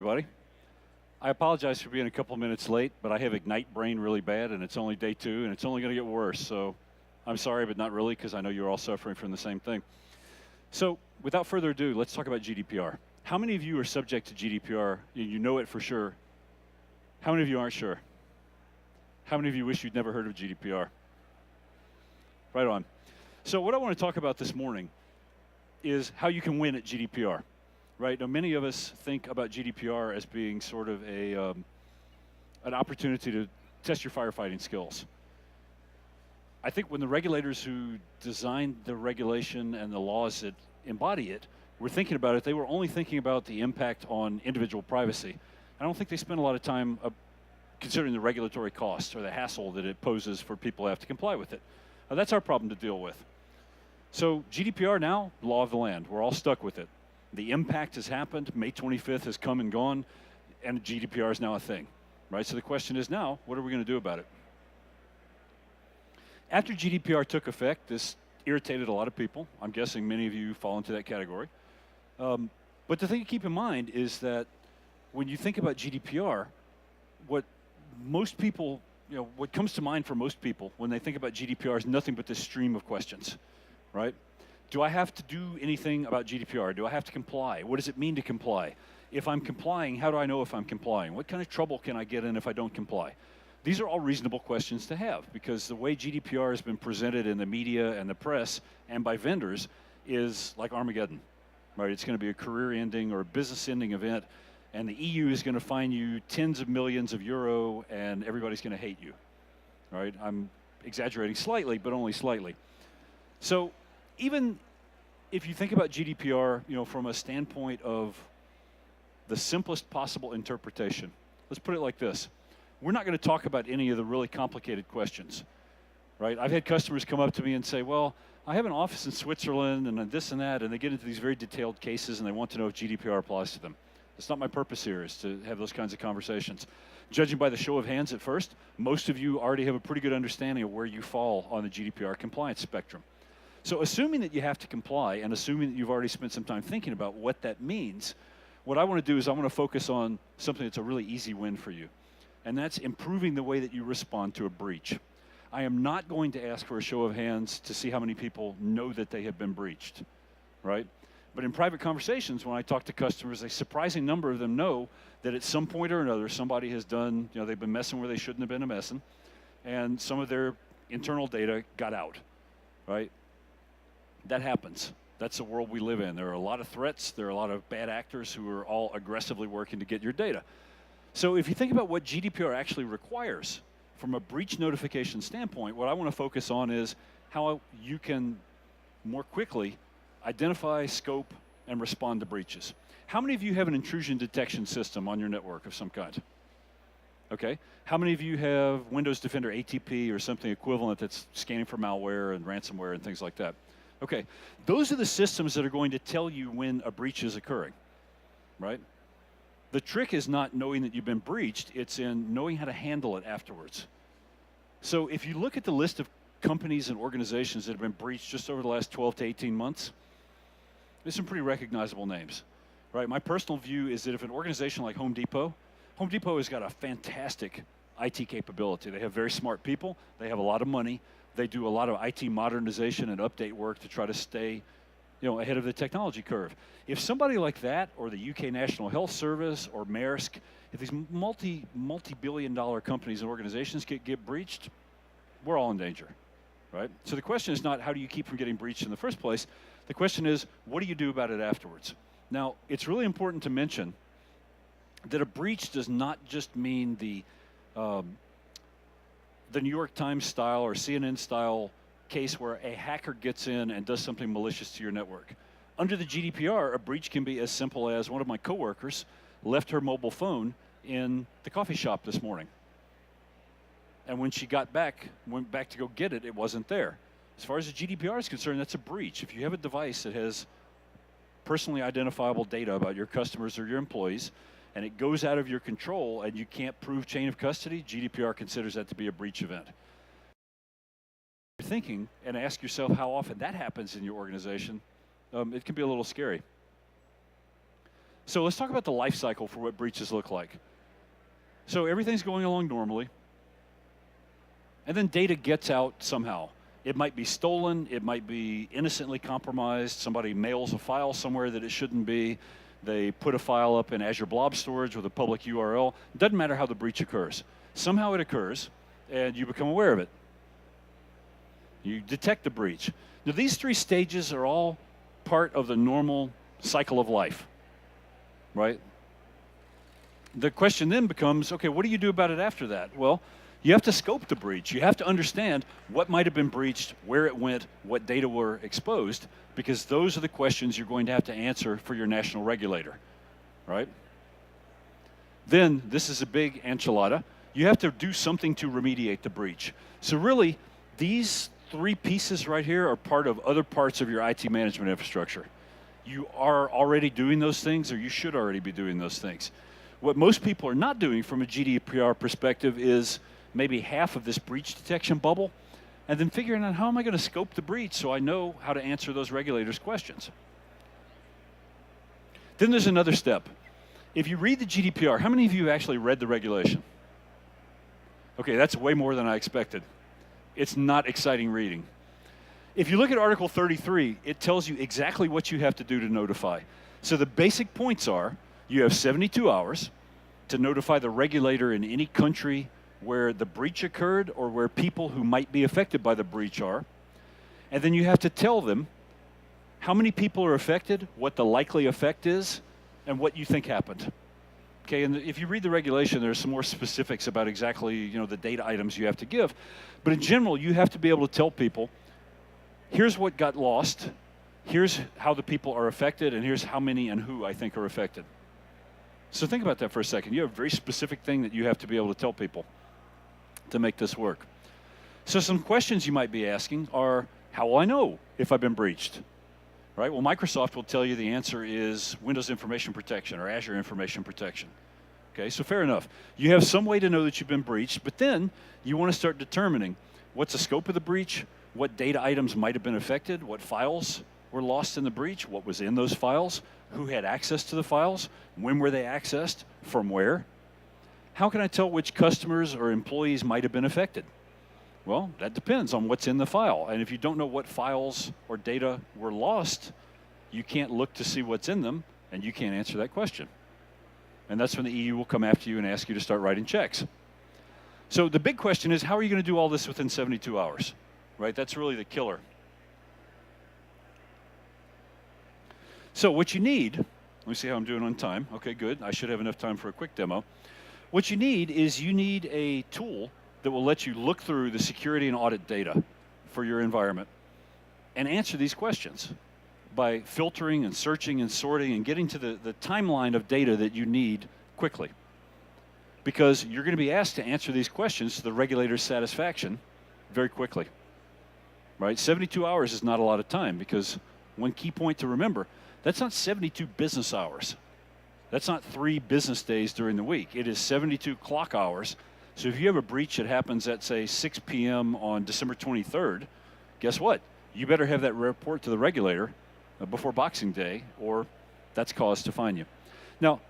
Everybody. I apologize for being a couple minutes late, but I have Ignite brain really bad, and it's only day 2, and it's only going to get worse. So I'm sorry, but not really, because I know you're all suffering from the same thing. So without further ado, let's talk about GDPR. How many of you are subject to GDPR? You know it for sure. How many of you aren't sure? How many of you wish you'd never heard of GDPR? Right on. So what I want to talk about this morning is how you can win at GDPR. Right, now many of us think about GDPR as being sort of an opportunity to test your firefighting skills. I think when the regulators who designed the regulation and the laws that embody it were thinking about it, they were only thinking about the impact on individual privacy. I don't think they spent a lot of time considering the regulatory costs or the hassle that it poses for people who have to comply with it. That's our problem to deal with. So GDPR now, law of the land. We're all stuck with it. The impact has happened. May 25th has come and gone, and GDPR is now a thing, right? So the question is now, what are we going to do about it? After GDPR took effect, this irritated a lot of people. I'm guessing many of you fall into that category. But the thing to keep in mind is that when you think about GDPR, what most people, what comes to mind for most people when they think about GDPR is nothing but this stream of questions, right? Do I have to do anything about GDPR? Do I have to comply? What does it mean to comply? If I'm complying, how do I know if I'm complying? What kind of trouble can I get in if I don't comply? These are all reasonable questions to have because the way GDPR has been presented in the media and the press and by vendors is like Armageddon, right? It's going to be a career-ending or a business-ending event, and the EU is going to fine you tens of millions of euro, and everybody's going to hate you, right? I'm exaggerating slightly, but only slightly. So even if you think about GDPR, from a standpoint of the simplest possible interpretation, let's put it like this. We're not going to talk about any of the really complicated questions, right? I've had customers come up to me and say, well, I have an office in Switzerland and this and that, and they get into these very detailed cases and they want to know if GDPR applies to them. That's not my purpose here, is to have those kinds of conversations. Judging by the show of hands at first, most of you already have a pretty good understanding of where you fall on the GDPR compliance spectrum. So assuming that you have to comply and assuming that you've already spent some time thinking about what that means, what I want to do is I want to focus on something that's a really easy win for you. And that's improving the way that you respond to a breach. I am not going to ask for a show of hands to see how many people know that they have been breached, right? But in private conversations, when I talk to customers, a surprising number of them know that at some point or another, somebody has done, they've been messing where they shouldn't have been messing, and some of their internal data got out, right? That happens. That's the world we live in. There are a lot of threats. There are a lot of bad actors who are all aggressively working to get your data. So if you think about what GDPR actually requires from a breach notification standpoint, what I want to focus on is how you can more quickly identify, scope, and respond to breaches. How many of you have an intrusion detection system on your network of some kind? Okay. How many of you have Windows Defender ATP or something equivalent that's scanning for malware and ransomware and things like that? Okay, those are the systems that are going to tell you when a breach is occurring, right? The trick is not knowing that you've been breached, it's in knowing how to handle it afterwards. So if you look at the list of companies and organizations that have been breached just over the last 12 to 18 months, there's some pretty recognizable names, right? My personal view is that if an organization like Home Depot has got a fantastic IT capability. They have very smart people, they have a lot of money, they do a lot of IT modernization and update work to try to stay, ahead of the technology curve. If somebody like that, or the UK National Health Service, or Maersk, if these multi-billion-dollar companies and organizations get breached, we're all in danger, right? So the question is not how do you keep from getting breached in the first place. The question is, what do you do about it afterwards? Now, it's really important to mention that a breach does not just mean the New York Times style or CNN style case where a hacker gets in and does something malicious to your network. Under the GDPR, a breach can be as simple as one of my coworkers left her mobile phone in the coffee shop this morning. And when she went back to go get it, it wasn't there. As far as the GDPR is concerned, that's a breach. If you have a device that has personally identifiable data about your customers or your employees, and it goes out of your control and you can't prove chain of custody, GDPR considers that to be a breach event. You're thinking and ask yourself how often that happens in your organization, it can be a little scary. So let's talk about the life cycle for what breaches look like. So everything's going along normally, and then data gets out somehow. It might be stolen, it might be innocently compromised, somebody mails a file somewhere that it shouldn't be, they put a file up in Azure Blob Storage with a public URL. It doesn't matter how the breach occurs. Somehow it occurs, and you become aware of it. You detect the breach. Now, these three stages are all part of the normal cycle of life, right? The question then becomes, okay, what do you do about it after that? Well, you have to scope the breach. You have to understand what might have been breached, where it went, what data were exposed, because those are the questions you're going to have to answer for your national regulator, right? Then, this is a big enchilada. You have to do something to remediate the breach. So really, these three pieces right here are part of other parts of your IT management infrastructure. You are already doing those things, or you should already be doing those things. What most people are not doing from a GDPR perspective is maybe half of this breach detection bubble, and then figuring out how am I going to scope the breach so I know how to answer those regulators' questions. Then there's another step. If you read the GDPR, how many of you actually read the regulation? Okay, that's way more than I expected. It's not exciting reading. If you look at Article 33, it tells you exactly what you have to do to notify. So the basic points are, you have 72 hours to notify the regulator in any country where the breach occurred or where people who might be affected by the breach are. And then you have to tell them how many people are affected, what the likely effect is, and what you think happened. Okay, and if you read the regulation, there's some more specifics about exactly, the data items you have to give. But in general, you have to be able to tell people, here's what got lost, here's how the people are affected, and here's how many and who I think are affected. So think about that for a second. You have a very specific thing that you have to be able to tell people to make this work. So some questions you might be asking are, how will I know if I've been breached? Right? Well, Microsoft will tell you the answer is Windows Information Protection or Azure Information Protection. Okay, so fair enough. You have some way to know that you've been breached, but then you want to start determining what's the scope of the breach, what data items might have been affected, what files were lost in the breach, what was in those files, who had access to the files, when were they accessed, from where. How can I tell which customers or employees might have been affected? Well, that depends on what's in the file. And if you don't know what files or data were lost, you can't look to see what's in them, and you can't answer that question. And that's when the EU will come after you and ask you to start writing checks. So the big question is, how are you going to do all this within 72 hours? Right? That's really the killer. So what you need, let me see how I'm doing on time. Okay, good. I should have enough time for a quick demo. What you need is you need a tool that will let you look through the security and audit data for your environment and answer these questions by filtering and searching and sorting and getting to the timeline of data that you need quickly. Because you're going to be asked to answer these questions to the regulator's satisfaction very quickly. Right? 72 hours is not a lot of time, because one key point to remember, that's not 72 business hours. That's not 3 business days during the week. It is 72 clock hours. So if you have a breach that happens at, say, 6 p.m. on December 23rd, guess what? You better have that report to the regulator before Boxing Day, or that's cause to fine you. Now,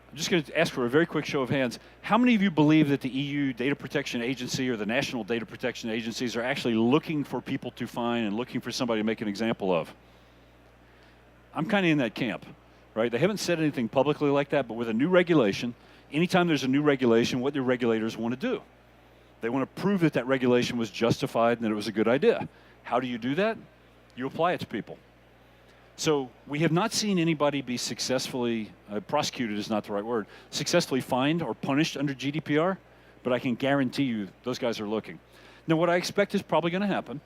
I'm just going to ask for a very quick show of hands. How many of you believe that the EU Data Protection Agency or the national data protection agencies are actually looking for people to fine and looking for somebody to make an example of? I'm kind of in that camp, right? They haven't said anything publicly like that, but with a new regulation, anytime there's a new regulation, what do regulators want to do? They want to prove that that regulation was justified and that it was a good idea. How do you do that? You apply it to people. So we have not seen anybody be successfully, prosecuted is not the right word, successfully fined or punished under GDPR, but I can guarantee you those guys are looking. Now what I expect is probably going to happen,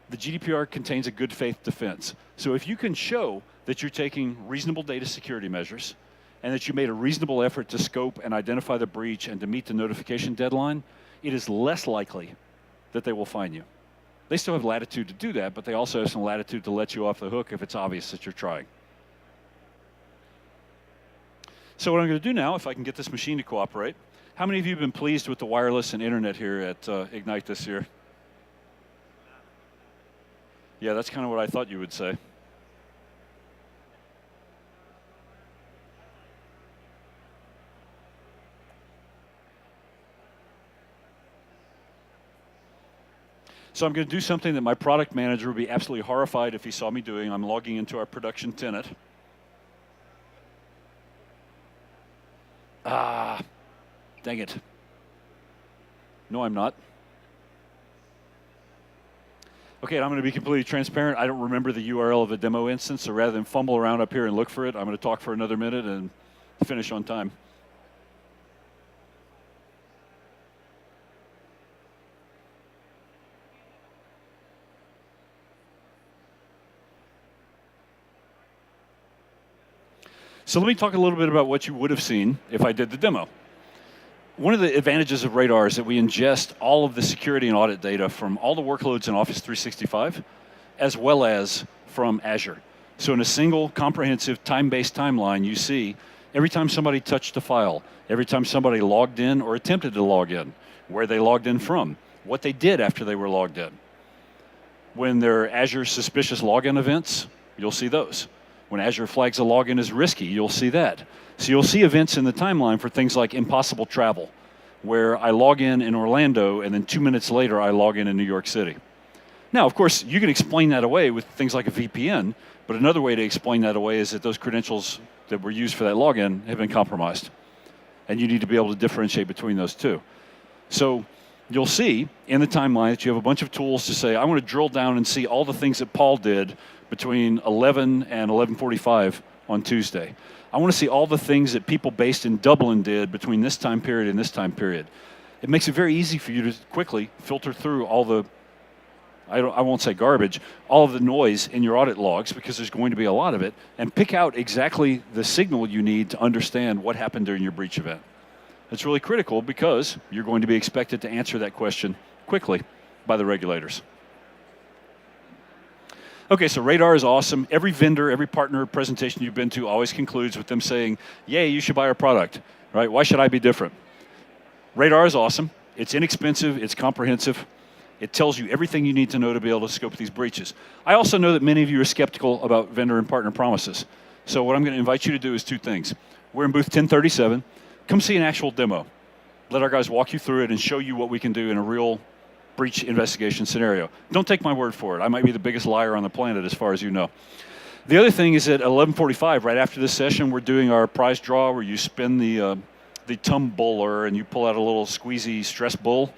the GDPR contains a good faith defense. So if you can show that you're taking reasonable data security measures and that you made a reasonable effort to scope and identify the breach and to meet the notification deadline, it is less likely that they will fine you. They still have latitude to do that, but they also have some latitude to let you off the hook if it's obvious that you're trying. So what I'm going to do now, if I can get this machine to cooperate, how many of you have been pleased with the wireless and internet here at Ignite this year? Yeah, that's kind of what I thought you would say. So I'm going to do something that my product manager would be absolutely horrified if he saw me doing. I'm logging into our production tenant. Ah, dang it. No, I'm not. Okay, and I'm going to be completely transparent. I don't remember the URL of the demo instance, so rather than fumble around up here and look for it, I'm going to talk for another minute and finish on time. So let me talk a little bit about what you would have seen if I did the demo. One of the advantages of Radar is that we ingest all of the security and audit data from all the workloads in Office 365, as well as from Azure. So in a single comprehensive time-based timeline, you see every time somebody touched a file, every time somebody logged in or attempted to log in, where they logged in from, what they did after they were logged in. When there are Azure suspicious login events, you'll see those. When Azure flags a login as risky, you'll see that. So you'll see events in the timeline for things like impossible travel, where I log in Orlando and then 2 minutes later I log in New York City. Now, of course, you can explain that away with things like a VPN, but another way to explain that away is that those credentials that were used for that login have been compromised. And you need to be able to differentiate between those two. So you'll see in the timeline that you have a bunch of tools to say, I want to drill down and see all the things that Paul did between 11 and 11:45 on Tuesday. I want to see all the things that people based in Dublin did between this time period and this time period. It makes it very easy for you to quickly filter through all the, I won't say garbage, all of the noise in your audit logs, because there's going to be a lot of it, and pick out exactly the signal you need to understand what happened during your breach event. It's really critical because you're going to be expected to answer that question quickly by the regulators. Okay, so Radar is awesome. Every vendor, every partner presentation you've been to always concludes with them saying, yay, you should buy our product, right? Why should I be different? Radar is awesome. It's inexpensive, it's comprehensive. It tells you everything you need to know to be able to scope these breaches. I also know that many of you are skeptical about vendor and partner promises. So what I'm going to invite you to do is two things. We're in booth 1037. Come see an actual demo. Let our guys walk you through it and show you what we can do in a real breach investigation scenario. Don't take my word for it. I might be the biggest liar on the planet as far as you know. The other thing is at 11:45, right after this session, we're doing our prize draw where you spin the tumbler and you pull out a little squeezy stress bull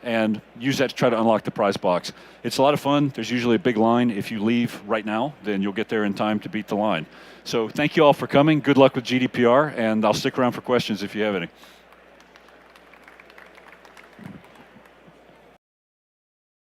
and use that to try to unlock the prize box. It's a lot of fun. There's usually a big line. If you leave right now, then you'll get there in time to beat the line. So thank you all for coming. Good luck with GDPR, and I'll stick around for questions if you have any.